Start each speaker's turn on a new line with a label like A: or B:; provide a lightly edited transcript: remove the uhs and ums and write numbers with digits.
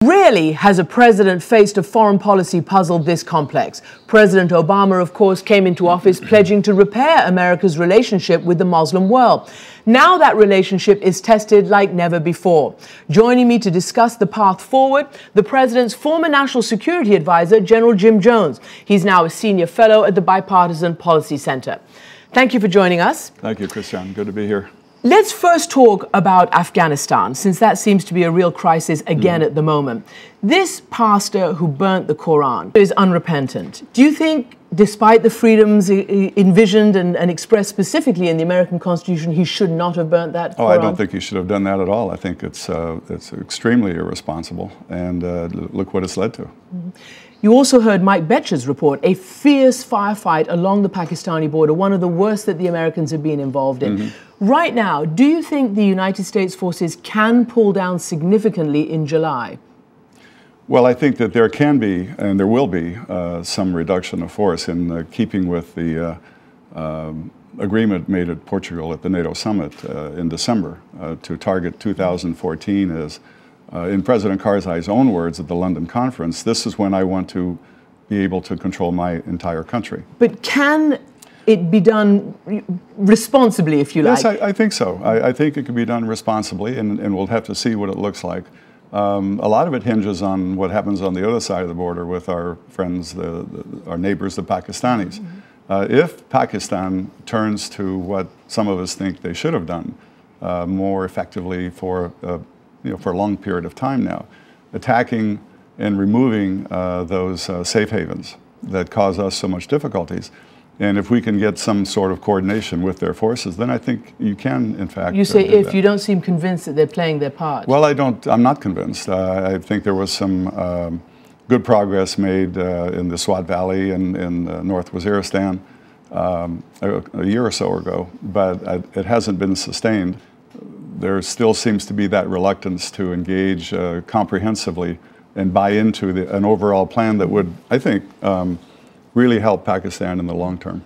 A: Rarely has a president faced a foreign policy puzzle this complex. President Obama, of course, came into office pledging to repair America's relationship with the Muslim world. Now that relationship is tested like never before. Joining me to discuss the path forward, the president's former national security advisor, General Jim Jones. He's now a senior fellow at the Bipartisan Policy Center. Thank you for joining us.
B: Thank you, Christiane. Good to be here.
A: Let's first talk about Afghanistan, since that seems to be a real crisis again at the moment. This pastor who burnt the Quran is unrepentant. Do you think, despite the freedoms envisioned and expressed specifically in the American Constitution, he should not have burnt that Quran?
B: Oh, I don't think he should have done that at all. I think it's extremely irresponsible, and look what it's led to.
A: Mm-hmm. You also heard Mike Betcher's report, a fierce firefight along the Pakistani border, one of the worst that the Americans have been involved in. Mm-hmm. Right now, do you think the United States forces can pull down significantly in July?
B: Well, I think that there can be, and there will be, some reduction of force in keeping with the agreement made at Portugal at the NATO summit in December to target 2014 as, in President Karzai's own words at the London conference, this is when I want to be able to control my entire country.
A: But can it be done responsibly, if you like?
B: Yes, I think so. I think it can be done responsibly, and we'll have to see what it looks like. A lot of it hinges on what happens on the other side of the border with our friends, our neighbors, the Pakistanis. Mm-hmm. If Pakistan turns to what some of us think they should have done more effectively for a long period of time now, attacking and removing those safe havens that cause us so much difficulties. And if we can get some sort of coordination with their forces, then I think you can, in fact,
A: You say if, you don't seem convinced that they're playing their part.
B: Well, I'm not convinced. I think there was some good progress made in the Swat Valley and in North Waziristan a year or so ago, but it hasn't been sustained. There still seems to be that reluctance to engage comprehensively and buy into an overall plan that would, I think, really help Pakistan in the long term.